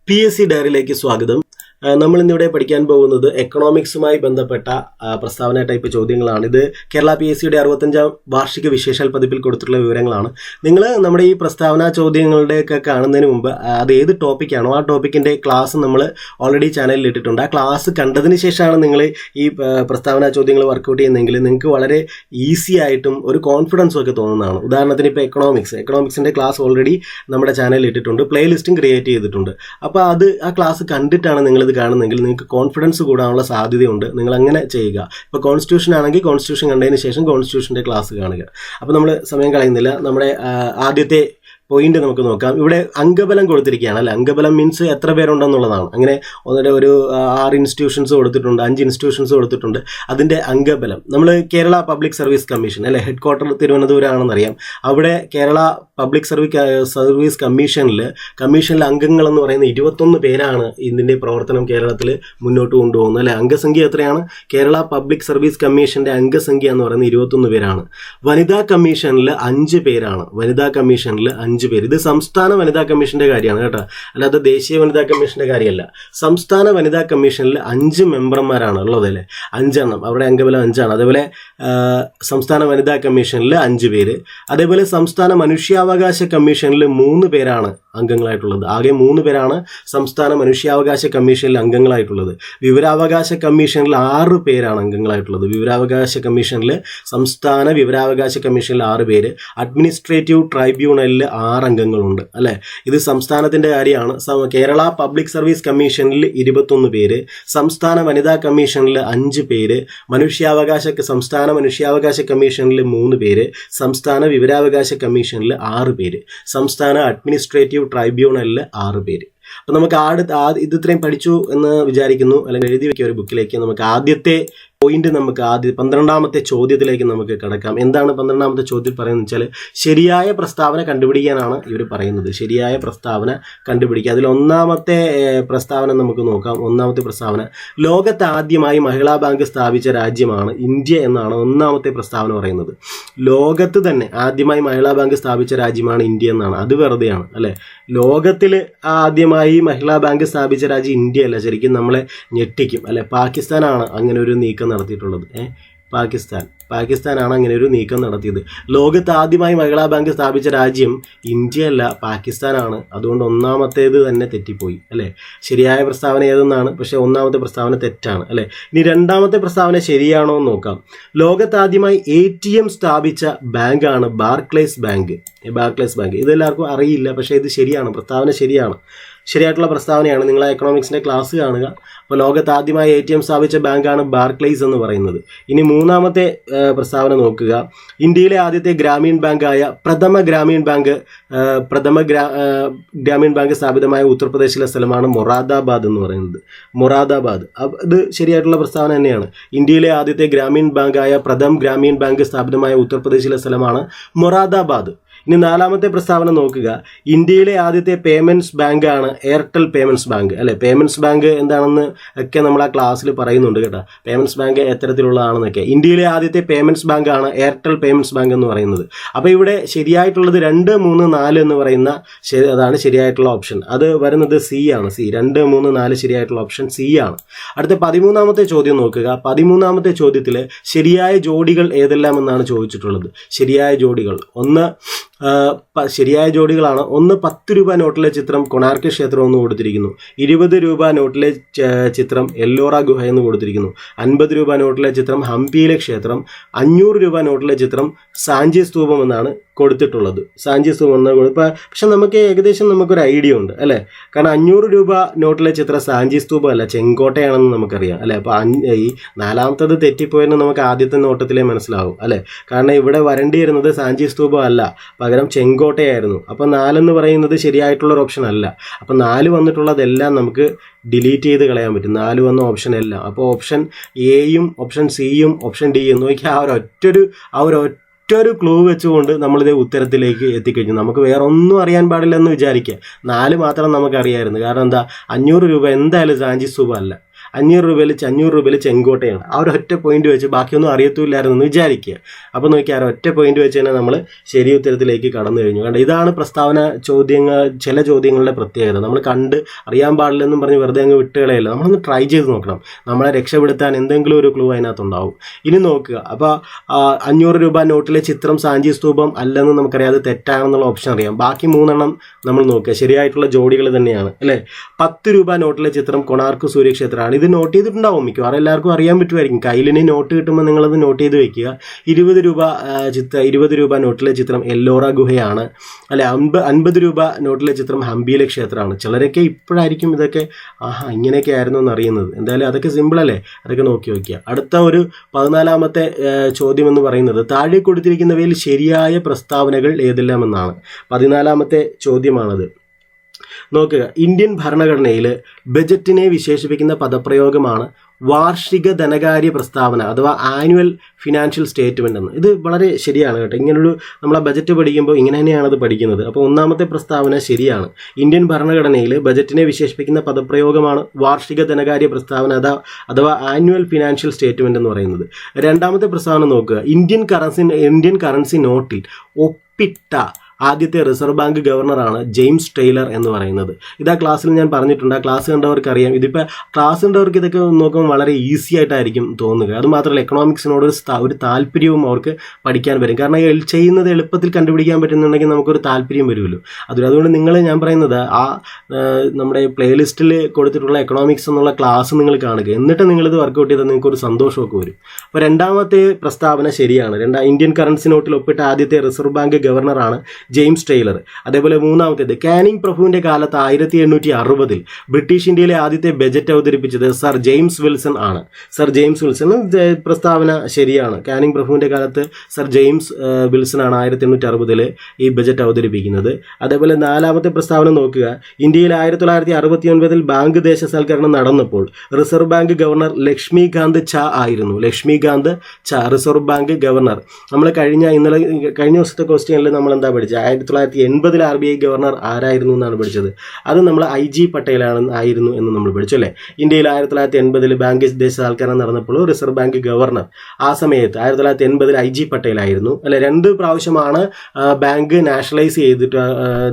PSC ഡയറിയിലേക്ക് സ്വാഗതം. നമ്മൾ ഇന്നിവിടെ പഠിക്കാൻ പോകുന്നത് എക്കണോമിക്സുമായി ബന്ധപ്പെട്ട പ്രസ്താവന ടൈപ്പ് ചോദ്യങ്ങളാണ്. ഇത് കേരള PSCയുടെ 65ാം വാർഷിക വിശേഷാൽ പതിപ്പിൽ കൊടുത്തിട്ടുള്ള വിവരങ്ങളാണ്. നിങ്ങൾ നമ്മുടെ ഈ പ്രസ്താവന ചോദ്യങ്ങളുടെയൊക്കെ കാണുന്നതിന് മുമ്പ് അത് ഏത് ടോപ്പിക്കാണോ ആ ടോപ്പിക്കിൻ്റെ ക്ലാസ് നമ്മൾ ഓൾറെഡി ചാനലിൽ ഇട്ടിട്ടുണ്ട്. ആ ക്ലാസ് കണ്ടതിന് ശേഷമാണ് നിങ്ങൾ ഈ പ്രസ്താവന ചോദ്യങ്ങൾ വർക്കൗട്ട് ചെയ്യുന്നതെങ്കിൽ നിങ്ങൾക്ക് വളരെ ഈസി ആയിട്ടും ഒരു കോൺഫിഡൻസും ഒക്കെ തോന്നുന്നതാണ്. ഉദാഹരണത്തിന് ഇപ്പോൾ എക്കണോമിക്സിൻ്റെ ക്ലാസ് ഓൾറെഡി നമ്മുടെ ചാനലിൽ ഇട്ടിട്ടുണ്ട്, പ്ലേലിസ്റ്റും ക്രിയേറ്റ് ചെയ്തിട്ടുണ്ട്. അപ്പോൾ ആ ക്ലാസ് കണ്ടിട്ടാണ് നിങ്ങളിത് കാണുന്നെങ്കിൽ നിങ്ങൾക്ക് കോൺഫിഡൻസ് കൂടാനുള്ള സാധ്യതയുണ്ട്. നിങ്ങൾ അങ്ങനെ ചെയ്യുക. ഇപ്പോൾ കോൺസ്റ്റിറ്റ്യൂഷൻ ആണെങ്കിൽ കോൺസ്റ്റിറ്റ്യൂഷൻ കണ്ടതിന് ശേഷം കോൺസ്റ്റിറ്റ്യൂഷൻ്റെ ക്ലാസ് കാണുക. അപ്പോൾ നമ്മൾ സമയം കളയുന്നില്ല, നമ്മുടെ ആദ്യത്തെ പോയിന്റ് നമുക്ക് നോക്കാം. ഇവിടെ അംഗബലം കൊടുത്തിരിക്കുകയാണ് അല്ലെ. അംഗബലം മീൻസ് എത്ര പേരുണ്ടെന്നുള്ളതാണ്. അങ്ങനെ ഒരു 6 ഇൻസ്റ്റിറ്റ്യൂഷൻസ് കൊടുത്തിട്ടുണ്ട്, 5 ഇൻസ്റ്റിറ്റ്യൂഷൻസ് കൊടുത്തിട്ടുണ്ട്. അതിൻ്റെ അംഗബലം നമ്മൾ കേരള പബ്ലിക് സർവീസ് കമ്മീഷൻ അല്ലെ, ഹെഡ് ക്വാർട്ടർ തിരുവനന്തപുരം ആണെന്നറിയാം. അവിടെ കേരള പബ്ലിക് സർവീസ് കമ്മീഷനിലെ അംഗങ്ങളെന്ന് പറയുന്ന 21 പേരാണ് ഇതിൻ്റെ പ്രവർത്തനം കേരളത്തിൽ മുന്നോട്ട് കൊണ്ടുപോകുന്നത് അല്ലെ. അംഗസംഖ്യ എത്രയാണ്? കേരള പബ്ലിക് സർവീസ് കമ്മീഷൻ്റെ അംഗസംഖ്യ എന്ന് പറയുന്നത് 21 പേരാണ്. വനിതാ കമ്മീഷനിൽ 5 പേരാണ്. വനിതാ കമ്മീഷനിൽ 5 പേര്. ഇത് സംസ്ഥാന വനിതാ കമ്മീഷന്റെ കാര്യമാണ് കേട്ടോ, അല്ലാതെ ദേശീയ വനിതാ കമ്മീഷന്റെ കാര്യമല്ല. സംസ്ഥാന വനിതാ കമ്മീഷനിൽ 5 മെമ്പർമാരാണ് ഉള്ളത് അല്ലേ, 5 എണ്ണം. അവിടെ അംഗബലം 5 ആണ്. അതേപോലെ സംസ്ഥാന വനിതാ കമ്മീഷനിൽ 5 പേര്. അതേപോലെ സംസ്ഥാന മനുഷ്യാവകാശ കമ്മീഷനിൽ 3 പേരാണ് അംഗങ്ങളായിട്ടുള്ളത്. ആകെ 3 പേരാണ് സംസ്ഥാന മനുഷ്യാവകാശ കമ്മീഷനിൽ അംഗങ്ങളായിട്ടുള്ളത്. വിവരാവകാശ കമ്മീഷനിൽ 6 പേരാണ് അംഗങ്ങളായിട്ടുള്ളത്. സംസ്ഥാന വിവരാവകാശ കമ്മീഷനിൽ 6 പേര്. അഡ്മിനിസ്ട്രേറ്റീവ് ട്രൈബ്യൂണലിൽ 6 അംഗങ്ങളുണ്ട് അല്ലെ. ഇത് സംസ്ഥാനത്തിന്റെ കാര്യമാണ്. കേരള പബ്ലിക് സർവീസ് കമ്മീഷനിൽ 21 പേര്. സംസ്ഥാന വനിതാ കമ്മീഷനിൽ 5 പേര്. സംസ്ഥാന മനുഷ്യാവകാശ കമ്മീഷനിൽ 3 പേര്. സംസ്ഥാന വിവരാവകാശ കമ്മീഷനിൽ 6 പേര്. സംസ്ഥാന അഡ്മിനിസ്ട്രേറ്റീവ് ട്രൈബ്യൂണലിൽ 6 പേര്. അപ്പം നമുക്ക് ഇത് ഇത്രയും പഠിച്ചു എന്ന് വിചാരിക്കുന്നു, അല്ലെങ്കിൽ എഴുതി വയ്ക്കുക ഒരു ബുക്കിലേക്ക്. നമുക്ക് ആദ്യത്തെ പോയിന്റ്, 12ാമത്തെ ചോദ്യത്തിലേക്ക് നമുക്ക് കിടക്കാം. എന്താണ് 12ാമത്തെ ചോദ്യം പറയുന്നത് വെച്ചാൽ ശരിയായ പ്രസ്താവന കണ്ടുപിടിക്കാനാണ് ഇവർ പറയുന്നത്. ശരിയായ പ്രസ്താവന കണ്ടുപിടിക്കുക. അതിൽ ഒന്നാമത്തെ പ്രസ്താവന നമുക്ക് നോക്കാം. ഒന്നാമത്തെ പ്രസ്താവന, ലോകത്ത് ആദ്യമായി മഹിളാ ബാങ്ക് സ്ഥാപിച്ച രാജ്യമാണ് ഇന്ത്യ എന്നാണ് ഒന്നാമത്തെ പ്രസ്താവന പറയുന്നത്. ലോകത്ത് തന്നെ ആദ്യമായി മഹിളാ ബാങ്ക് സ്ഥാപിച്ച രാജ്യമാണ് ഇന്ത്യ എന്നാണ്. അത് വെറുതെയാണ് അല്ലെ. ലോകത്തിൽ ആദ്യമായി മഹിളാ ബാങ്ക് സ്ഥാപിച്ച രാജ്യം ഇന്ത്യ അല്ല, ശരിക്കും നമ്മളെ ഞെട്ടിക്കും അല്ലെ. പാകിസ്ഥാനാണ് അങ്ങനെ ഒരു നീക്കം നടത്തിയിട്ടുള്ളത്. പാകിസ്ഥാനാണ് അങ്ങനെ ഒരു നീക്കം നടത്തിയത്. ലോകത്ത് ആദ്യമായി മഹിളാ ബാങ്ക് സ്ഥാപിച്ച രാജ്യം ഇന്ത്യ അല്ല, പാകിസ്ഥാനാണ്. അതുകൊണ്ട് ഒന്നാമത്തേത് തന്നെ തെറ്റിപ്പോയി അല്ലേ. ശരിയായ പ്രസ്താവന ഏതെന്നാണ്, പക്ഷേ ഒന്നാമത്തെ പ്രസ്താവന തെറ്റാണ് അല്ലേ. ഇനി രണ്ടാമത്തെ പ്രസ്താവന ശരിയാണോ എന്ന് നോക്കാം. ലോകത്ത് ആദ്യമായി ATM സ്ഥാപിച്ച ബാങ്കാണ് ബാർക്ലേസ് ബാങ്ക്. ഇതെല്ലാവർക്കും അറിയില്ല, പക്ഷേ ഇത് ശരിയാണ്. പ്രസ്താവന ശരിയാണ്, ശരിയായിട്ടുള്ള പ്രസ്താവനയാണ്. നിങ്ങൾ എക്കണോമിക്സിൻ്റെ ക്ലാസ് കാണുക. അപ്പോൾ ലോകത്ത് ആദ്യമായി ATM സ്ഥാപിച്ച ബാങ്കാണ് ബാർക്ലേസ് എന്ന് പറയുന്നത്. ഇനി മൂന്നാമത്തെ പ്രസ്താവന നോക്കുക. ഇന്ത്യയിലെ ആദ്യത്തെ ഗ്രാമീൺ ബാങ്കായ പ്രഥമ ഗ്രാമീൺ ബാങ്ക് സ്ഥാപിതമായ ഉത്തർപ്രദേശിലെ സ്ഥലമാണ് മൊറാദാബാദ് എന്ന് പറയുന്നത്. ഇത് ശരിയായിട്ടുള്ള പ്രസ്താവന തന്നെയാണ്. ഇന്ത്യയിലെ ആദ്യത്തെ ഗ്രാമീൺ ബാങ്കായ പ്രഥം ഗ്രാമീൺ ബാങ്ക് സ്ഥാപിതമായ ഉത്തർപ്രദേശിലെ സ്ഥലമാണ് മൊറാദാബാദ്. ഇനി നാലാമത്തെ പ്രസ്താവന നോക്കുക. ഇന്ത്യയിലെ ആദ്യത്തെ പേയ്മെന്റ്സ് ബാങ്കാണ് എയർടെൽ പേയ്മെന്റ്സ് ബാങ്ക് അല്ലെ. പേയ്മെന്റ്സ് ബാങ്ക് എന്താണെന്ന് ഒക്കെ നമ്മൾ ആ ക്ലാസ്സിൽ പറയുന്നുണ്ട് കേട്ടോ. പേയ്മെന്റ്സ് ബാങ്ക് എത്തരത്തിലുള്ളതാണെന്നൊക്കെ. ഇന്ത്യയിലെ ആദ്യത്തെ പേയ്മെന്റ്സ് ബാങ്കാണ് എയർടെൽ പേയ്മെന്റ്സ് ബാങ്ക് എന്ന് പറയുന്നത്. അപ്പോൾ ഇവിടെ ശരിയായിട്ടുള്ളത് 2, 3, 4 എന്ന് പറയുന്ന അതാണ് ശരിയായിട്ടുള്ള ഓപ്ഷൻ. അത് വരുന്നത് C ആണ്. 2, 3, 4 ശരിയായിട്ടുള്ള ഓപ്ഷൻ C ആണ്. അടുത്ത 13ാമത്തെ ചോദ്യം നോക്കുക. 13ാമത്തെ ചോദ്യത്തിൽ ശരിയായ ജോഡികൾ ഏതെല്ലാം എന്നാണ് ചോദിച്ചിട്ടുള്ളത്. ശരിയായ ജോഡികളാണ്. 10 രൂപ നോട്ടിലെ ചിത്രം കൊണാർക്ക് ക്ഷേത്രം എന്ന് കൊടുത്തിരിക്കുന്നു. 20 രൂപ നോട്ടിലെ ചിത്രം എല്ലോറ ഗുഹ എന്ന് കൊടുത്തിരിക്കുന്നു. 50 രൂപ നോട്ടിലെ ചിത്രം ഹംപിയിലെ ക്ഷേത്രം. 500 രൂപ നോട്ടിലെ ചിത്രം സാഞ്ചി സ്തൂപം എന്നാണ് കൊടുത്തിട്ടുള്ളത്. പക്ഷെ നമുക്ക് ഏകദേശം നമുക്കൊരു ഐഡിയ ഉണ്ട് അല്ലേ. കാരണം 500 രൂപ നോട്ടിലെ ചിത്രം സാഞ്ചി സ്തൂപം അല്ല, ചെങ്കോട്ടയാണെന്ന് നമുക്കറിയാം അല്ലേ. അപ്പോൾ ഈ 4ാമത്തത് തെറ്റിപ്പോയെന്ന് നമുക്ക് ആദ്യത്തെ നോട്ടത്തിലേ മനസ്സിലാവും അല്ലേ. കാരണം ഇവിടെ വരേണ്ടി വരുന്നത് സാഞ്ചി സ്തൂപം അല്ല, പകരം ചെങ്കോട്ടയായിരുന്നു. അപ്പോൾ 4 എന്ന് പറയുന്നത് ശരിയായിട്ടുള്ളൊരു ഓപ്ഷൻ അല്ല. അപ്പോൾ 4 വന്നിട്ടുള്ളതെല്ലാം നമുക്ക് ഡിലീറ്റ് ചെയ്ത് കളയാൻ പറ്റും. 4 വന്ന ഓപ്ഷൻ എല്ലാം. അപ്പോൾ ഓപ്ഷൻ എയും ഓപ്ഷൻ സിയും ഓപ്ഷൻ ഡിയും നോക്കിയാൽ ആ ഒരു ക്ലൂ വെച്ചുകൊണ്ട് നമ്മളിതേ ഉത്തരത്തിലേക്ക് എത്തിക്കഴിഞ്ഞു. നമുക്ക് വേറെ ഒന്നും അറിയാൻ പാടില്ലെന്ന് വിചാരിക്കുക. 4 മാത്രം നമുക്ക് അറിയാമായിരുന്നു. കാരണം എന്താ, 500 രൂപ എന്തായാലും സാഞ്ചി സ്തൂപം അല്ല. 500 രൂപയിൽ ചെങ്കോട്ടയാണ്. ആ ഒരു ഒറ്റ പോയിന്റ് വെച്ച് ബാക്കിയൊന്നും അറിയത്തില്ലായിരുന്നു എന്ന് വിചാരിക്കുക. അപ്പോൾ നോക്കിയാൽ ഒറ്റ പോയിന്റ് വെച്ച് തന്നെ നമ്മൾ ശരി ഉത്തരത്തിലേക്ക് കടന്നു കഴിഞ്ഞു. കാരണം ഇതാണ് പ്രസ്താവന ചോദ്യങ്ങൾ, ചില ചോദ്യങ്ങളുടെ പ്രത്യേകത. നമ്മൾ കണ്ട് അറിയാൻ പാടില്ലെന്നും പറഞ്ഞ് വെറുതെ അങ്ങ് വിട്ടുകളയല്ല, നമ്മളൊന്ന് ട്രൈ ചെയ്ത് നോക്കണം. നമ്മളെ രക്ഷപ്പെടുത്താൻ എന്തെങ്കിലും ഒരു ക്ലൂ അതിനകത്തുണ്ടാവും. ഇനി നോക്കുക. അപ്പോൾ 500 രൂപ നോട്ടിലെ ചിത്രം സാഞ്ചി സ്തൂപം അല്ലെന്ന് നമുക്കറിയാം, അത് തെറ്റാണെന്നുള്ള ഓപ്ഷൻ അറിയാം. ബാക്കി 3 നമ്മൾ നോക്കുക, ശരിയായിട്ടുള്ള ജോഡികൾ തന്നെയാണ് അല്ലേ. 10 രൂപ നോട്ടിലെ ചിത്രം കൊണാർക്ക് സൂര്യക്ഷേത്രമാണ്. ഇത് നോട്ട് ചെയ്തിട്ടുണ്ടാവും, മിക്കവാറും എല്ലാവർക്കും അറിയാൻ പറ്റുമായിരിക്കും. കയ്യിലിനി നോട്ട് കിട്ടുമ്പോൾ നിങ്ങളത് നോട്ട് ചെയ്ത് വെക്കുക. 20 രൂപ നോട്ടിലെ ചിത്രം എല്ലോറ ഗുഹയാണ് അല്ലെ. 50 രൂപ നോട്ടിലെ ചിത്രം ഹംപിയിലെ ക്ഷേത്രമാണ്. ചിലരൊക്കെ ഇപ്പോഴായിരിക്കും ഇതൊക്കെ ഇങ്ങനെയൊക്കെ ആയിരുന്നു എന്ന് അറിയുന്നത്. എന്തായാലും അതൊക്കെ സിമ്പിൾ അല്ലേ, അതൊക്കെ നോക്കി വയ്ക്കുക. അടുത്ത ഒരു 14ാമത്തെ ചോദ്യം എന്ന് പറയുന്നത് താഴെ കൊടുത്തിരിക്കുന്നവയിൽ ശരിയായ പ്രസ്താവനകൾ ഏതെല്ലാം എന്നാണ്. 14ാമത്തെ ചോദ്യമാണത്. നോക്കുക, ഇന്ത്യൻ ഭരണഘടനയിൽ ബജറ്റിനെ വിശേഷിപ്പിക്കുന്ന പദപ്രയോഗമാണ് വാർഷിക ധനകാര്യ പ്രസ്താവന അഥവാ ആനുവൽ ഫിനാൻഷ്യൽ സ്റ്റേറ്റ്മെന്റ് എന്ന്. ഇത് വളരെ ശരിയാണ് കേട്ടോ. ഇങ്ങനൊരു നമ്മളെ ബജറ്റ് പഠിക്കുമ്പോൾ ഇങ്ങനെ തന്നെയാണ് അത് പഠിക്കുന്നത്. അപ്പോൾ 1ാമത്തെ പ്രസ്താവന ശരിയാണ്. ഇന്ത്യൻ ഭരണഘടനയിൽ ബജറ്റിനെ വിശേഷിപ്പിക്കുന്ന പദപ്രയോഗമാണ് വാർഷിക ധനകാര്യ പ്രസ്താവന അഥവാ ആനുവൽ ഫിനാൻഷ്യൽ സ്റ്റേറ്റ്മെന്റ് എന്ന് പറയുന്നത്. 2ാമത്തെ പ്രസ്താവന നോക്കുക, ഇന്ത്യൻ കറൻസി നോട്ടിൽ ഒപ്പിട്ട ആദ്യത്തെ റിസർവ് ബാങ്ക് ഗവർണറാണ് ജെയിംസ് ടൈലർ എന്ന് പറയുന്നത്. ഇതാ ക്ലാസ്സിൽ ഞാൻ പറഞ്ഞിട്ടുണ്ട്. ആ ക്ലാസ് കണ്ടവർക്ക് അറിയാം. ഇതിപ്പോൾ ക്ലാസ് കണ്ടവർക്ക് ഇതൊക്കെ നോക്കുമ്പോൾ വളരെ ഈസി ആയിട്ടായിരിക്കും തോന്നുക. അതുമാത്രമല്ല എക്കണോമിക്സിനോട് ഒരു താല്പര്യവും അവർക്ക് പഠിക്കാൻ വരും. കാരണം ചെയ്യുന്നത് എളുപ്പത്തിൽ കണ്ടുപിടിക്കാൻ പറ്റുന്നുണ്ടെങ്കിൽ നമുക്കൊരു താല്പര്യം വരുമല്ലോ. അതുകൊണ്ട് ഞാൻ പറയുന്നത് നമ്മുടെ പ്ലേലിസ്റ്റിൽ കൊടുത്തിട്ടുള്ള എക്കണോമിക്സ് എന്നുള്ള ക്ലാസ് നിങ്ങൾ കാണുക. എന്നിട്ട് നിങ്ങളിത് വർക്കൗട്ട് ചെയ്താൽ നിങ്ങൾക്കൊരു സന്തോഷമൊക്കെ വരും. അപ്പോൾ 2ാമത്തെ പ്രസ്താവന ശരിയാണ്. ഇന്ത്യൻ കറൻസി നോട്ടിൽ ഒപ്പിട്ട ആദ്യത്തെ റിസർവ് ബാങ്ക് ഗവർണറാണ് ജെയിംസ് ടൈലർ. അതേപോലെ 3ാമത്തേത് കാനിങ് പ്രഭുവിന്റെ കാലത്ത് 1860 ബ്രിട്ടീഷ് ഇന്ത്യയിലെ ആദ്യത്തെ ബജറ്റ് അവതരിപ്പിച്ചത് സർ ജെയിംസ് വിൽസൺ ആണ്. സർ ജെയിംസ് വിൽസൺ പ്രസ്താവന ശരിയാണ്. കാനിങ് പ്രഭുവിന്റെ കാലത്ത് സർ ജെയിംസ് വിൽസൺ ആണ് 1860 ഈ ബജറ്റ് അവതരിപ്പിക്കുന്നത്. അതേപോലെ 4ാമത്തെ പ്രസ്താവന നോക്കുക, ഇന്ത്യയിൽ 1969 ബാങ്ക് ദേശസാൽക്കരണം നടന്നപ്പോൾ reserve bank governor Lakshmikant Jha ആയിരുന്നു. Lakshmikant Jha reserve bank governor. നമ്മൾ കഴിഞ്ഞ ദിവസത്തെ ക്വസ്റ്റ്യനിൽ നമ്മൾ എന്താ പഠിച്ചത്? 1980 RBI ഗവർണർ ആരായിരുന്നു എന്നാണ് പഠിച്ചത്. അത് നമ്മൾ IG പട്ടേൽ ആയിരുന്നു എന്ന് നമ്മൾ പഠിച്ചു അല്ലേ. ഇന്ത്യയിൽ 1980 ബാങ്ക് ദേശസാൽക്കരണം നടന്നപ്പോൾ റിസർവ് ബാങ്ക് ഗവർണർ ആ സമയത്ത് 1980 IG പട്ടേൽ ആയിരുന്നു അല്ലെ. 2 പ്രാവശ്യമാണ് ബാങ്ക് നാഷണലൈസ് ചെയ്തിട്ട്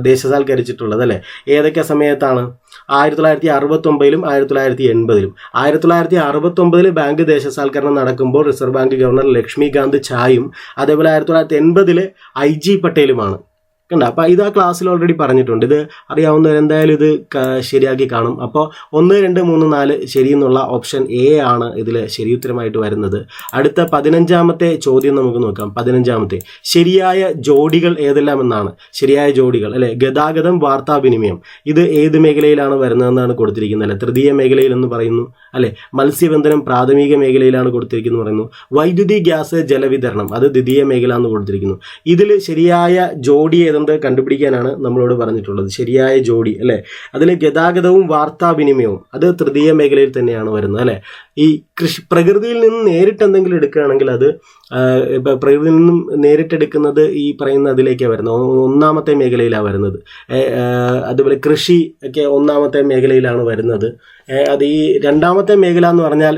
ദേശസാൽക്കരിച്ചിട്ടുള്ളത് അല്ലേ. ഏതൊക്കെ സമയത്താണ്? 1969 1980. 1969 ബാങ്ക് ദേശസാൽക്കരണം നടക്കുമ്പോൾ റിസർവ് ബാങ്ക് ഗവർണർ ലക്ഷ്മികാന്ത് ഛായും അതേപോലെ 1980 IG പട്ടേലുമാണ്. കണ്ട, അപ്പോൾ ഇത് ആ ക്ലാസ്സിൽ ഓൾറെഡി പറഞ്ഞിട്ടുണ്ട്. ഇത് അറിയാവുന്നവർ എന്തായാലും ഇത് ശരിയാക്കി കാണും. അപ്പോൾ 1, 2, 3, 4 ശരി എന്നുള്ള ഓപ്ഷൻ A ആണ് ഇതിൽ ശരിയുത്തരമായിട്ട് വരുന്നത്. അടുത്ത 15ാമത്തെ ചോദ്യം നമുക്ക് നോക്കാം. 15ാമത്തെ ശരിയായ ജോഡികൾ ഏതെല്ലാം എന്നാണ്. ശരിയായ ജോഡികൾ അല്ലെ. ഗതാഗതം, വാർത്താവിനിമയം, ഇത് ഏത് മേഖലയിലാണ് വരുന്നതെന്നാണ് കൊടുത്തിരിക്കുന്നത് അല്ലെ. തൃതീയ മേഖലയിൽ എന്ന് പറയുന്നു അല്ലെ. മത്സ്യബന്ധനം പ്രാഥമിക മേഖലയിലാണ് കൊടുത്തിരിക്കുന്നു പറയുന്നു. വൈദ്യുതി, ഗ്യാസ്, ജലവിതരണം അത് ദ്വിതീയ മേഖല എന്ന് കൊടുത്തിരിക്കുന്നു. ഇതിൽ ശരിയായ ജോഡി ഏതെന്ന് കണ്ടുപിടിക്കാനാണ് നമ്മളോട് പറഞ്ഞിട്ടുള്ളത്. ശരിയായ ജോഡി അല്ലെ. അതിൽ ഗതാഗതവും വാർത്താവിനിമയവും അത് തൃതീയ മേഖലയിൽ തന്നെയാണ് വരുന്നത് അല്ലെ. ഈ പ്രകൃതിയിൽ നിന്ന് നേരിട്ട് എന്തെങ്കിലും എടുക്കുകയാണെങ്കിൽ അത് പ്രകൃതിയിൽ നിന്നും നേരിട്ടെടുക്കുന്നത് ഈ പറയുന്ന അതിലേക്കാണ് വരുന്നത്. 1ാമത്തെ മേഖലയിലാണ് വരുന്നത്. അതുപോലെ കൃഷി ഒക്കെ 1ാമത്തെ മേഖലയിലാണ് വരുന്നത്. അത് ഈ 2ാമത്തെ മേഖല എന്ന് പറഞ്ഞാൽ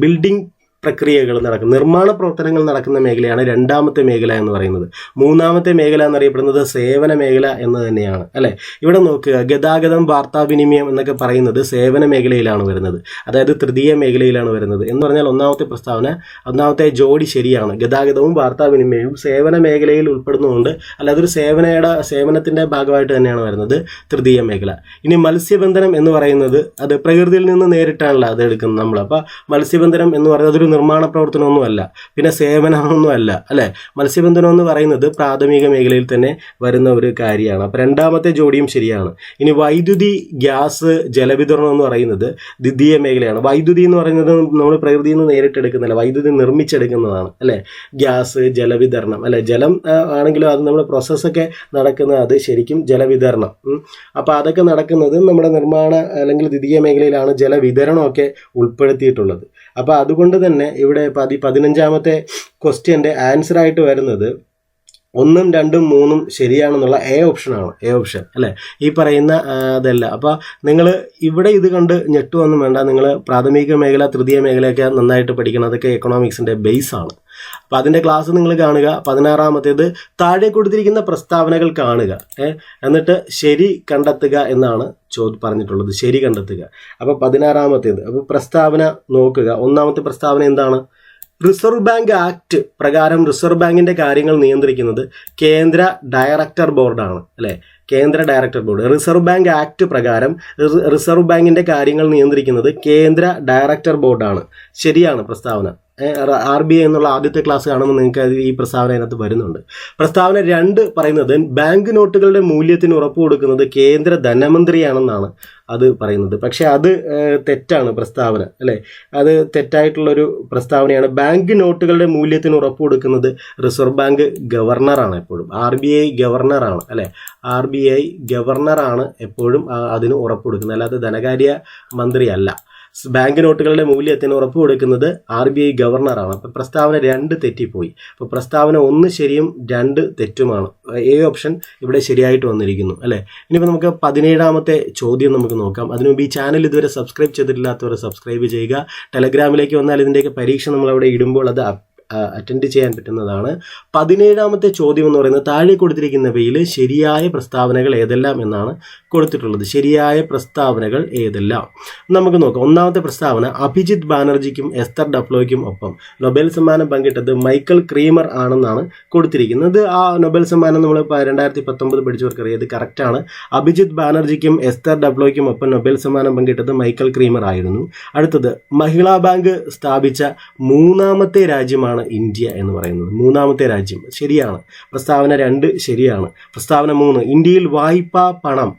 ബിൽഡിംഗ് പ്രക്രിയകൾ നടക്കുന്ന നിർമ്മാണ പ്രവർത്തനങ്ങൾ നടക്കുന്ന മേഖലയാണ് 2ാമത്തെ മേഖല എന്ന് പറയുന്നത്. 3ാമത്തെ മേഖല എന്നറിയപ്പെടുന്നത് സേവന മേഖല എന്ന് തന്നെയാണ് അല്ലെ. ഇവിടെ നോക്കുക, ഗതാഗതം, വാർത്താവിനിമയം എന്നൊക്കെ പറയുന്നത് സേവന മേഖലയിലാണ് വരുന്നത്. അതായത് തൃതീയ മേഖലയിലാണ് വരുന്നത് എന്ന് പറഞ്ഞാൽ 1ാമത്തെ പ്രസ്താവന 1ാമത്തെ ജോഡി ശരിയാണ്. ഗതാഗതവും വാർത്താവിനിമയവും സേവന മേഖലയിൽ ഉൾപ്പെടുന്നുണ്ട്. അല്ല, അതൊരു സേവനത്തിന്റെ ഭാഗമായിട്ട് തന്നെയാണ് വരുന്നത് തൃതീയ മേഖല. ഇനി മത്സ്യബന്ധനം എന്ന് പറയുന്നത് അത് പ്രകൃതിയിൽ നിന്ന് നേരിട്ടാണല്ലോ അത് എടുക്കുന്നത് നമ്മൾ. അപ്പോൾ മത്സ്യബന്ധനം എന്ന് പറയുന്നത് ഒരു നിർമ്മാണ പ്രവർത്തനമൊന്നുമല്ല, പിന്നെ സേവനമൊന്നുമല്ല അല്ലെ. മത്സ്യബന്ധനം എന്ന് പറയുന്നത് പ്രാഥമിക മേഖലയിൽ തന്നെ വരുന്ന ഒരു കാര്യമാണ്. അപ്പോൾ 2ാമത്തെ ജോഡിയും ശരിയാണ്. ഇനി വൈദ്യുതി, ഗ്യാസ്, ജലവിതരണം എന്ന് പറയുന്നത് ദ്വിതീയ മേഖലയാണ്. വൈദ്യുതി എന്ന് പറയുന്നത് നമ്മൾ പ്രകൃതിയിൽ നിന്ന് നേരിട്ടെടുക്കുന്നില്ല, വൈദ്യുതി നിർമ്മിച്ചെടുക്കുന്നതാണ് അല്ലെ. ഗ്യാസ്, ജലവിതരണം അല്ലെ. ജലം ആണെങ്കിലും അത് നമ്മുടെ പ്രോസസ്സൊക്കെ നടക്കുന്നത് അത് ശരിക്കും ജലവിതരണം. അപ്പോൾ അതൊക്കെ നടക്കുന്നത് നമ്മുടെ നിർമ്മാണ അല്ലെങ്കിൽ ദ്വിതീയ മേഖലയിലാണ് ജലവിതരണമൊക്കെ ഉൾപ്പെടുത്തിയിട്ടുള്ളത്. അപ്പോൾ അതുകൊണ്ട് തന്നെ ഇവിടെ 15ാമത്തെ ക്വസ്റ്റ്യൻ്റെ ആൻസർ ആയിട്ട് വരുന്നത് 1, 2, 3 ശരിയാണെന്നുള്ള എ ഓപ്ഷനാണ്, എ ഓപ്ഷൻ അല്ലേ, ഈ പറയുന്ന അതല്ല. അപ്പോൾ നിങ്ങൾ ഇവിടെ ഇത് കണ്ട് ഞെട്ടുവൊന്നും വേണ്ട. നിങ്ങൾ പ്രാഥമിക മേഖല, തൃതീയ മേഖലയൊക്കെ നന്നായിട്ട് പഠിക്കണം. അതൊക്കെ എക്കണോമിക്സിൻ്റെ ബേസാണ്. അപ്പോൾ അതിൻ്റെ ക്ലാസ് നിങ്ങൾ കാണുക. 16ാമത്തേത് താഴെ കൊടുത്തിരിക്കുന്ന പ്രസ്താവനകൾ കാണുക, എന്നിട്ട് ശരി കണ്ടെത്തുക എന്നാണ് പറഞ്ഞിട്ടുള്ളത്. ശരി കണ്ടെത്തുക. അപ്പോൾ 16ാമത്തേത്, അപ്പോൾ പ്രസ്താവന നോക്കുക. ഒന്നാമത്തെ പ്രസ്താവന എന്താണ്? റിസർവ് ബാങ്ക് ആക്ട് പ്രകാരം റിസർവ് ബാങ്കിന്റെ കാര്യങ്ങൾ നിയന്ത്രിക്കുന്നത് കേന്ദ്ര ഡയറക്ടർ ബോർഡാണ് അല്ലേ, കേന്ദ്ര director board. Reserve bank act പ്രകാരം റിസർവ് ബാങ്കിന്റെ കാര്യങ്ങൾ നിയന്ത്രിക്കുന്നത് കേന്ദ്ര ഡയറക്ടർ ബോർഡാണ്. ശരിയാണ് പ്രസ്താവന. RBI എന്നുള്ള ആദ്യത്തെ ക്ലാസ് കാണുമ്പോൾ നിങ്ങൾക്ക് ഈ പ്രസ്താവന അതിനകത്ത് വരുന്നുണ്ട്. പ്രസ്താവന 2 പറയുന്നത് ബാങ്ക് നോട്ടുകളുടെ മൂല്യത്തിന് ഉറപ്പ് കൊടുക്കുന്നത് കേന്ദ്ര ധനമന്ത്രിയാണെന്നാണ് അത് പറയുന്നത്. പക്ഷേ അത് തെറ്റാണ് പ്രസ്താവന അല്ലേ, അത് തെറ്റായിട്ടുള്ളൊരു പ്രസ്താവനയാണ്. ബാങ്ക് നോട്ടുകളുടെ മൂല്യത്തിന് ഉറപ്പ് കൊടുക്കുന്നത് റിസർവ് ബാങ്ക് ഗവർണറാണ് എപ്പോഴും. RBI ഗവർണറാണ് അല്ലേ, RBI ഗവർണറാണ് എപ്പോഴും അതിന് ഉറപ്പ് കൊടുക്കുന്നത്, അല്ലാതെ ധനകാര്യ മന്ത്രിയല്ല. ബാങ്ക് നോട്ടുകളുടെ മൂല്യത്തിന് ഉറപ്പ് കൊടുക്കുന്നത് RBI ഗവർണറാണ്. അപ്പോൾ പ്രസ്താവന 2 തെറ്റിപ്പോയി. അപ്പോൾ പ്രസ്താവന 1 ശരിയും 2 തെറ്റുമാണ്. എ ഓപ്ഷൻ ഇവിടെ ശരിയായിട്ട് വന്നിരിക്കുന്നു അല്ലേ. ഇനിയിപ്പോൾ നമുക്ക് 17ാമത്തെ ചോദ്യം നമുക്ക് നോക്കാം. അതിനു മുമ്പ് ഈ ചാനൽ ഇതുവരെ സബ്സ്ക്രൈബ് ചെയ്തിട്ടില്ലാത്തവർ സബ്സ്ക്രൈബ് ചെയ്യുക. ടെലഗ്രാമിലേക്ക് വന്നാൽ ഇതിൻ്റെയൊക്കെ പരീക്ഷ നമ്മളവിടെ ഇടുമ്പോൾ അത് അറ്റൻഡ് ചെയ്യാൻ പറ്റുന്നതാണ്. 17ാമത്തെ ചോദ്യം എന്ന് പറയുന്നത് താഴെ കൊടുത്തിരിക്കുന്നവയിൽ ശരിയായ പ്രസ്താവനകൾ ഏതെല്ലാം എന്നാണ് കൊടുത്തിട്ടുള്ളത്. ശരിയായ പ്രസ്താവനകൾ ഏതെല്ലാം നമുക്ക് നോക്കാം. ഒന്നാമത്തെ പ്രസ്താവന, അഭിജിത്ത് ബാനർജിക്കും എസ്തർ ഡഫ്ലോയ്ക്കും ഒപ്പം നൊബേൽ സമ്മാനം പങ്കിട്ടത് മൈക്കൽ ക്രീമർ ആണെന്നാണ് കൊടുത്തിരിക്കുന്നത്. ആ നൊബേൽ സമ്മാനം നമ്മൾ 2019 പഠിച്ചവർക്കറിയാം, ഇത് കറക്റ്റാണ്. അഭിജിത്ത് ബാനർജിക്കും എസ്തർ ഡഫ്ലോയ്ക്കും ഒപ്പം നൊബേൽ സമ്മാനം പങ്കിട്ടത് മൈക്കൽ ക്രീമർ ആയിരുന്നു. അടുത്തത്, മഹിളാ ബാങ്ക് സ്ഥാപിച്ച 3ാമത്തെ രാജ്യമാണ് ഇന്ത്യ എന്ന് പറയുന്നത്. 3ാമത്തെ രാജ്യം ശരിയാണ്. പ്രസ്താവന 2 ശരിയാണ്. പ്രസ്താവന 3, ഇന്ത്യയിൽ വായ്പാ പണം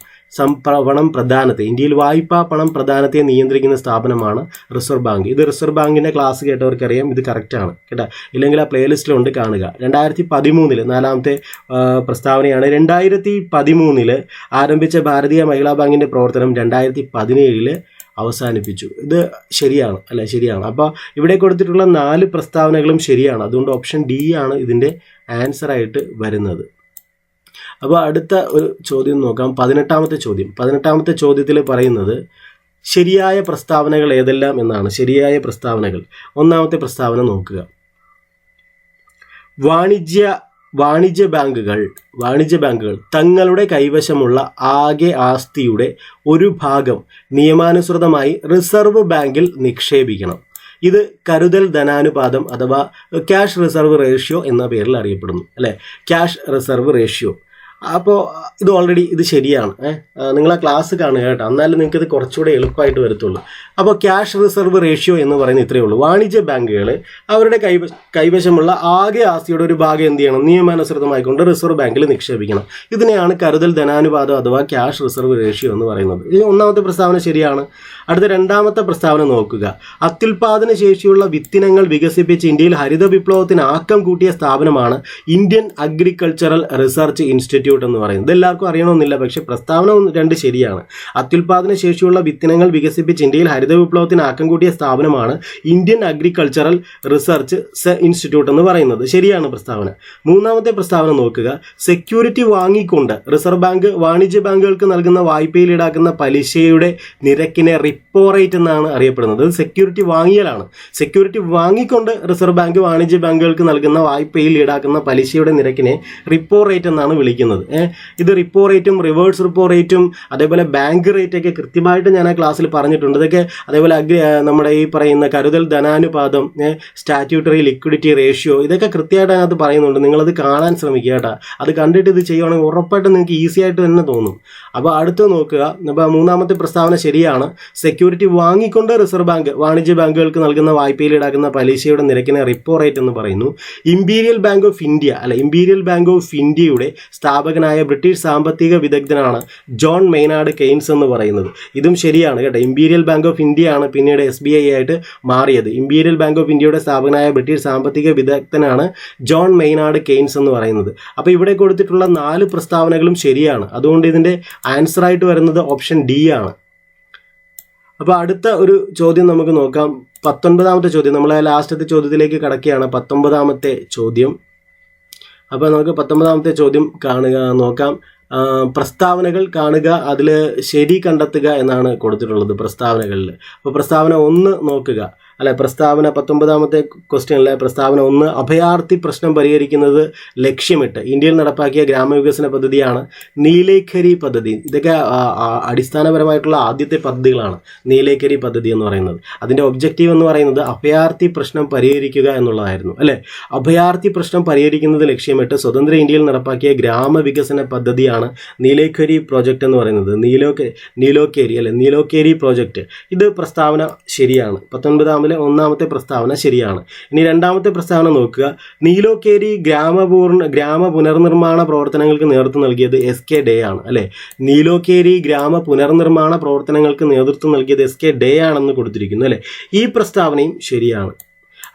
പ്രധാനത്തെ ഇന്ത്യയിൽ വായ്പാ പണം പ്രധാനത്തെ നിയന്ത്രിക്കുന്ന സ്ഥാപനമാണ് റിസർവ് ബാങ്ക്. ഇത് റിസർവ് ബാങ്കിന്റെ ക്ലാസ് കേട്ടവർക്കറിയാം, ഇത് കറക്റ്റാണ് കേട്ടോ. ഇല്ലെങ്കിൽ ആ പ്ലേലിസ്റ്റിലുണ്ട്, കാണുക. 2013 4ാമത്തെ പ്രസ്താവനയാണ്. 2013 ആരംഭിച്ച ഭാരതീയ മഹിളാ ബാങ്കിന്റെ പ്രവർത്തനം 2017 അവസാനിപ്പിച്ചു. ഇത് ശരിയാണ് അല്ലെ, ശരിയാണ്. അപ്പോൾ ഇവിടെ കൊടുത്തിട്ടുള്ള 4 പ്രസ്താവനകളും ശരിയാണ്. അതുകൊണ്ട് ഓപ്ഷൻ D ആണ് ഇതിൻ്റെ ആൻസർ ആയിട്ട് വരുന്നത്. അപ്പോൾ അടുത്ത ഒരു ചോദ്യം നോക്കാം. 18ാമത്തെ ചോദ്യം. 18ാമത്തെ ചോദ്യത്തിൽ പറയുന്നത് ശരിയായ പ്രസ്താവനകൾ ഏതെല്ലാം എന്നാണ്. ശരിയായ പ്രസ്താവനകൾ. ഒന്നാമത്തെ പ്രസ്താവന നോക്കുക. വാണിജ്യ ബാങ്കുകൾ തങ്ങളുടെ കൈവശമുള്ള ആകെ ആസ്തിയുടെ ഒരു ഭാഗം നിയമാനുസൃതമായി റിസർവ് ബാങ്കിൽ നിക്ഷേപിക്കണം. ഇത് കരുതൽ ധനാനുപാതം അഥവാ ക്യാഷ് റിസർവ് റേഷ്യോ എന്ന പേരിൽ അറിയപ്പെടുന്നു അല്ലേ, ക്യാഷ് റിസർവ് റേഷ്യോ. അപ്പോൾ ഇത് ഓൾറെഡി ഇത് ശരിയാണ്. നിങ്ങൾ ആ ക്ലാസ് കാണുക കേട്ടോ, എന്നാലും നിങ്ങൾക്ക് ഇത് കുറച്ചുകൂടെ എളുപ്പമായിട്ട് വരത്തുള്ളൂ. അപ്പോൾ ക്യാഷ് റിസർവ് റേഷ്യോ എന്ന് പറയുന്നത് ഇത്രയേ ഉള്ളൂ. വാണിജ്യ ബാങ്കുകൾ അവരുടെ കൈവശമുള്ള ആകെ ആസ്തിയുടെ ഒരു ഭാഗം എന്ത് ചെയ്യണം, നിയമാനുസൃതമായിക്കൊണ്ട് റിസർവ് ബാങ്കിൽ നിക്ഷേപിക്കണം. ഇതിനെയാണ് കരുതൽ ധനാനുപാതം അഥവാ ക്യാഷ് റിസർവ് റേഷ്യോ എന്ന് പറയുന്നത്. ഈ ഒന്നാമത്തെ പ്രസ്താവന ശരിയാണ്. അടുത്ത 2ാമത്തെ പ്രസ്താവന നോക്കുക. അത്യുൽപാദന ശേഷിയുള്ള വിത്തിനങ്ങൾ വികസിപ്പിച്ച് ഇന്ത്യയിൽ ഹരിത വിപ്ലവത്തിന് ആക്കം കൂട്ടിയ സ്ഥാപനമാണ് ഇന്ത്യൻ അഗ്രികൾച്ചറൽ റിസർച്ച് ഇൻസ്റ്റിറ്റ്യൂട്ട് എന്ന് പറയുന്നത്. ഇതെല്ലാവർക്കും അറിയണമെന്നില്ല, പക്ഷേ പ്രസ്താവന 2 ശരിയാണ്. അത്യുൽപാദന ശേഷിയുള്ള വിത്തിനങ്ങൾ വികസിപ്പിച്ച് ഇന്ത്യയിൽ ഹരിത വിപ്ലവത്തിന് ആക്കം കൂട്ടിയ സ്ഥാപനമാണ് ഇന്ത്യൻ അഗ്രികൾച്ചറൽ റിസർച്ച് ഇൻസ്റ്റിറ്റ്യൂട്ട് എന്ന് പറയുന്നത്. ശരിയാണ് പ്രസ്താവന. 3ാമത്തെ പ്രസ്താവന നോക്കുക. സെക്യൂരിറ്റി വാങ്ങിക്കൊണ്ട് റിസർവ് ബാങ്ക് വാണിജ്യ ബാങ്കുകൾക്ക് നൽകുന്ന വായ്പയിൽ ഈടാക്കുന്ന പലിശയുടെ നിരക്കിനെ റിപ്പോ റേറ്റ് എന്നാണ് അറിയപ്പെടുന്നത്. സെക്യൂരിറ്റി വാങ്ങിയലാണ്. സെക്യൂരിറ്റി വാങ്ങിക്കൊണ്ട് റിസർവ് ബാങ്ക് വാണിജ്യ ബാങ്കുകൾക്ക് നൽകുന്ന വായ്പയിൽ ഈടാക്കുന്ന പലിശയുടെ നിരക്കിനെ റിപ്പോ റേറ്റ് എന്നാണ് വിളിക്കുന്നത്. ഇത് റിപ്പോ റേറ്റും റിവേഴ്സ് റിപ്പോ റേറ്റും അതേപോലെ ബാങ്ക് റേറ്റ് ഒക്കെ കൃത്യമായിട്ട് ഞാൻ ആ ക്ലാസ്സിൽ പറഞ്ഞിട്ടുണ്ട്. ഇതൊക്കെ അതേപോലെ നമ്മുടെ ഈ പറയുന്ന കരുതൽ ധനാനുപാതം, സ്റ്റാറ്റ്യൂട്ടറി ലിക്വിഡിറ്റി റേഷ്യോ, ഇതൊക്കെ കൃത്യമായിട്ട് അതിനകത്ത് പറയുന്നുണ്ട്. നിങ്ങളത് കാണാൻ ശ്രമിക്കുക കേട്ടോ. അത് കണ്ടിട്ട് ഇത് ചെയ്യുവാണെങ്കിൽ ഉറപ്പായിട്ടും നിങ്ങൾക്ക് ഈസി ആയിട്ട് തന്നെ തോന്നും. അപ്പോൾ അടുത്ത് നോക്കുക. അപ്പോൾ 3ാമത്തെ പ്രസ്താവന ശരിയാണ്. സെക്യൂരിറ്റി വാങ്ങിക്കൊണ്ട് റിസർവ് ബാങ്ക് വാണിജ്യ ബാങ്കുകൾക്ക് നൽകുന്ന വായ്പയിൽ ഈടാക്കുന്ന പലിശയുടെ നിരക്കിനെ റിപ്പോ റേറ്റ് എന്ന് പറയുന്നു. ഇമ്പീരിയൽ ബാങ്ക് ഓഫ് ഇന്ത്യയുടെ സ്ഥാപകനായ ബ്രിട്ടീഷ് സാമ്പത്തിക വിദഗ്ധനാണ് ജോൺ മെയ്നാർഡ് കെയ്ൻസ് എന്ന് പറയുന്നത്. ഇതും ശരിയാണ് കേട്ടോ. ഇമ്പീരിയൽ ബാങ്ക് ഓഫ് ഇന്ത്യ ആണ് പിന്നീട് SBI ആയിട്ട് മാറിയത്. ഇമ്പീരിയൽ ബാങ്ക് ഓഫ് ഇന്ത്യയുടെ സ്ഥാപകനായ ബ്രിട്ടീഷ് സാമ്പത്തിക വിദഗ്ധനാണ് ജോൺ മെയ്നാർഡ് കെയ്ൻസ് എന്ന് പറയുന്നത്. അപ്പോൾ ഇവിടെ കൊടുത്തിട്ടുള്ള 4 പ്രസ്താവനകളും ശരിയാണ്. അതുകൊണ്ട് ഇതിൻ്റെ ആൻസർ ആയിട്ട് വരുന്നത് ഓപ്ഷൻ D ആണ്. അപ്പോൾ അടുത്ത ഒരു ചോദ്യം നമുക്ക് നോക്കാം. 19ാമത്തെ ചോദ്യം. നമ്മൾ ലാസ്റ്റത്തെ ചോദ്യത്തിലേക്ക് കടക്കുകയാണ്. 19ാമത്തെ ചോദ്യം. അപ്പോൾ നമുക്ക് 19ാമത്തെ ചോദ്യം നോക്കാം. പ്രസ്താവനകൾ കാണുക, അതിൽ ശരി കണ്ടെത്തുക എന്നാണ് കൊടുത്തിട്ടുള്ളത് പ്രസ്താവനകളിൽ. അപ്പോൾ പ്രസ്താവന 1 നോക്കുക. പ്രസ്താവന 19ാമത്തെ ക്വസ്റ്റ്യനിലെ പ്രസ്താവന 1, അഭയാർത്ഥി പ്രശ്നം പരിഹരിക്കുന്നത് ലക്ഷ്യമിട്ട് ഇന്ത്യയിൽ നടപ്പാക്കിയ ഗ്രാമവികസന പദ്ധതിയാണ് നീലേഖരി പദ്ധതി. ഇതൊക്കെ അടിസ്ഥാനപരമായിട്ടുള്ള ആദ്യത്തെ പദ്ധതികളാണ് നീലേഖരി പദ്ധതി എന്ന് പറയുന്നത്. അതിൻ്റെ ഒബ്ജക്റ്റീവ് എന്ന് പറയുന്നത് അഭയാർത്ഥി പ്രശ്നം പരിഹരിക്കുക എന്നുള്ളതായിരുന്നു. അഭയാർത്ഥി പ്രശ്നം പരിഹരിക്കുന്നത് ലക്ഷ്യമിട്ട് സ്വതന്ത്ര ഇന്ത്യയിൽ നടപ്പാക്കിയ ഗ്രാമവികസന പദ്ധതിയാണ് നീലേഖരി പ്രോജക്റ്റ് എന്ന് പറയുന്നത്. നീലോക്കേരി പ്രോജക്റ്റ്. ഇത് പ്രസ്താവന ശരിയാണ്. 19ാമത്തെ 1ാമത്തെ പ്രസ്താവന ശരിയാണ്. ഇനി 2ാമത്തെ പ്രസ്താവന നോക്കുക. നീലോക്കേരി ഗ്രാമ പുനർനിർമ്മാണ പ്രവർത്തനങ്ങൾക്ക് നേതൃത്വം നൽകിയത് SK ഡേ ആണ്. നീലോക്കേരി ഗ്രാമ പുനർനിർമ്മാണ പ്രവർത്തനങ്ങൾക്ക് നേതൃത്വം നൽകിയത് SK ഡേ ആണെന്ന് കൊടുത്തിരിക്കുന്നു. ഈ പ്രസ്താവനയും ശരിയാണ്.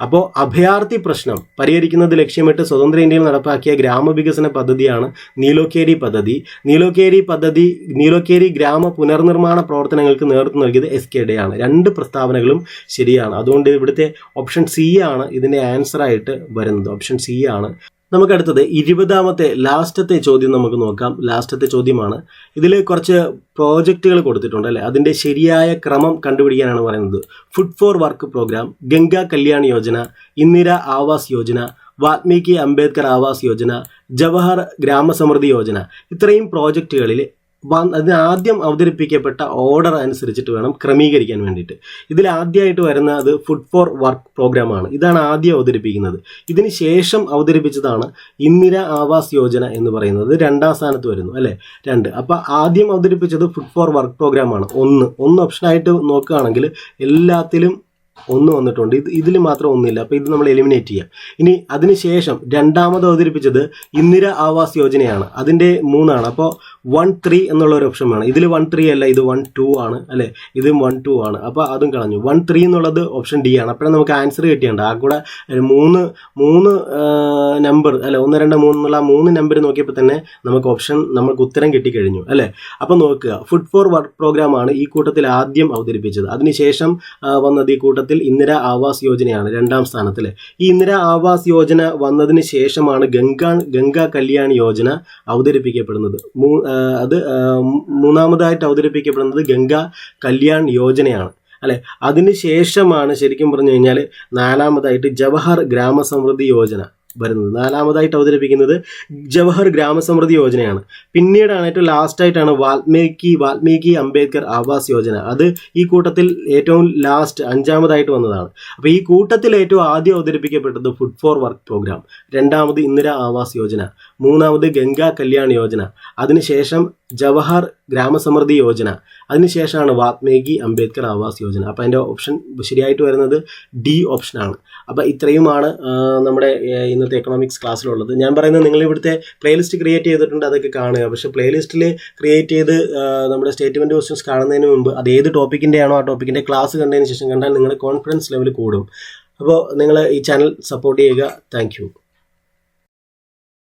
അപ്പോൾ അഭയാർത്ഥി പ്രശ്നം പരിഹരിക്കുന്നത് ലക്ഷ്യമിട്ട് സ്വതന്ത്ര ഇന്ത്യയിൽ നടപ്പാക്കിയ ഗ്രാമവികസന പദ്ധതിയാണ് നീലോക്കേരി പദ്ധതി. നീലോക്കേരി ഗ്രാമ പുനർനിർമ്മാണ പ്രവർത്തനങ്ങൾക്ക് നേതൃത്വം നൽകിയത് SK ഡേ ആണ്. 2 പ്രസ്താവനകളും ശരിയാണ്. അതുകൊണ്ട് ഇവിടുത്തെ ഓപ്ഷൻ C ആണ് ഇതിൻ്റെ ആൻസർ ആയിട്ട് വരുന്നത്. ഓപ്ഷൻ C ആണ്. നമുക്കടുത്തത് 20ാമത്തെ ലാസ്റ്റത്തെ ചോദ്യം നമുക്ക് നോക്കാം. ലാസ്റ്റത്തെ ചോദ്യമാണ്. ഇതിൽ കുറച്ച് പ്രോജക്റ്റുകൾ കൊടുത്തിട്ടുണ്ട്. അതിൻ്റെ ശരിയായ ക്രമം കണ്ടുപിടിക്കാനാണ് പറയുന്നത്. Food for work programme, Ganga Kalyan Yojana, Indira Awas Yojana, Valmiki Ambedkar Awas Yojana, Jawahar Gramasamriddhi Yojana. ഇത്രയും പ്രോജക്റ്റുകളിൽ അതിന് ആദ്യം അവതരിപ്പിക്കപ്പെട്ട ഓർഡർ അനുസരിച്ചിട്ട് വേണം ക്രമീകരിക്കാൻ വേണ്ടിയിട്ട്. ഇതിൽ ആദ്യമായിട്ട് വരുന്നത് ഫുഡ് ഫോർ വർക്ക് പ്രോഗ്രാമാണ്. ഇതാണ് ആദ്യം അവതരിപ്പിക്കുന്നത്. ഇതിന് ശേഷം അവതരിപ്പിച്ചതാണ് ഇന്ദിര ആവാസ് യോജന എന്ന് പറയുന്നത്. 2ാം സ്ഥാനത്ത് വരുന്നു 2. അപ്പോൾ ആദ്യം അവതരിപ്പിച്ചത് ഫുഡ് ഫോർ വർക്ക് പ്രോഗ്രാമാണ്. 1 ഓപ്ഷനായിട്ട് നോക്കുകയാണെങ്കിൽ എല്ലാത്തിലും 1 വന്നിട്ടുണ്ട്. ഇതിൽ മാത്രം 1 ഇല്ല. അപ്പോൾ ഇത് നമ്മൾ എലിമിനേറ്റ് ചെയ്യാം. ഇനി അതിനുശേഷം 2ാമത് അവതരിപ്പിച്ചത് ഇന്ദിര ആവാസ് യോജനയാണ്. അതിൻ്റെ 3 ആണ്. അപ്പോൾ 1-3 എന്നുള്ള ഒരു ഓപ്ഷൻ വേണം. ഇതിൽ 1-3 അല്ല, ഇത് 1-2 ആണ്. ഇതും 1-2 ആണ്. അപ്പോൾ അതും കളഞ്ഞു. 1-3 എന്നുള്ളത് ഓപ്ഷൻ D ആണ്. അപ്പോഴേ നമുക്ക് ആൻസർ കിട്ടിയുണ്ട്. ആ കൂടെ 3 നമ്പർ 1, 2, 3 എന്നുള്ള 3 നമ്പർ നോക്കിയപ്പോൾ തന്നെ നമുക്ക് ഉത്തരം കിട്ടിക്കഴിഞ്ഞു. അപ്പോൾ നോക്കുക, ഫുഡ് ഫോർ വർക്ക് പ്രോഗ്രാം ആണ് ഈ കൂട്ടത്തിൽ ആദ്യം അവതരിപ്പിച്ചത്. അതിനുശേഷം വന്നത് ഈ കൂട്ടത്തിൽ ഇന്ദിര ആവാസ് യോജനയാണ് 2ാം സ്ഥാനത്തിൽ. ഈ ഇന്ദിര ആവാസ് യോജന വന്നതിന് ശേഷമാണ് ഗംഗാ കല്യാൺ യോജന അവതരിപ്പിക്കപ്പെടുന്നത്. അത് 3ാമതായിട്ട് അവതരിപ്പിക്കപ്പെടുന്നത് ഗംഗാ കല്യാൺ യോജനയാണ്. അതിനുശേഷമാണ് ശരിക്കും പറഞ്ഞു കഴിഞ്ഞാൽ 4ാമതായിട്ട് ജവഹർ ഗ്രാമസമൃദ്ധി യോജന വരുന്നത്. 4ാമതായിട്ട് അവതരിപ്പിക്കുന്നത് ജവഹർ ഗ്രാമസമൃദ്ധി യോജനയാണ്. പിന്നീടാണ് ഏറ്റവും ലാസ്റ്റായിട്ടാണ് വാൽമീകി അംബേദ്കർ ആവാസ് യോജന. അത് ഈ കൂട്ടത്തിൽ ഏറ്റവും ലാസ്റ്റ് 5ാമതായിട്ട് വന്നതാണ്. അപ്പോൾ ഈ കൂട്ടത്തിൽ ഏറ്റവും ആദ്യം അവതരിപ്പിക്കപ്പെട്ടത് ഫുഡ് ഫോർ വർക്ക് പ്രോഗ്രാം, 2ാമത് ഇന്ദിര ആവാസ് യോജന, 3ാമത് ഗംഗാ കല്യാൺ യോജന, അതിനുശേഷം ജവഹർ ഗ്രാമസമൃദ്ധി യോജന, അതിനുശേഷമാണ് വാൽമീകി അംബേദ്കർ ആവാസ് യോജന. അപ്പോൾ അതിൻ്റെ ഓപ്ഷൻ ശരിയായിട്ട് വരുന്നത് D ഓപ്ഷനാണ്. അപ്പോൾ ഇത്രയുമാണ് നമ്മുടെ ഇന്നത്തെ എക്കണോമിക്സ് ക്ലാസ്സിലുള്ളത്. ഞാൻ പറയുന്നത് നിങ്ങൾ ഇവിടുത്തെ പ്ലേലിസ്റ്റ് ക്രിയേറ്റ് ചെയ്തിട്ടുണ്ട്, അതൊക്കെ കാണുക. പക്ഷേ പ്ലേലിസ്റ്റിൽ ക്രിയേറ്റ് ചെയ്ത് നമ്മുടെ സ്റ്റേറ്റ്മെൻറ്റ് ക്വസ്റ്റ്യൻസ് കാണുന്നതിന് മുമ്പ് അത് ഏത് ടോപ്പിക്കിൻ്റെ ആണോ ആ ടോപ്പിക്കിൻ്റെ ക്ലാസ് കണ്ടതിന് ശേഷം കണ്ടാൽ നിങ്ങളുടെ കോൺഫിഡൻസ് ലെവൽ കൂടും. അപ്പോൾ നിങ്ങൾ ഈ ചാനൽ സപ്പോർട്ട് ചെയ്യുക. താങ്ക്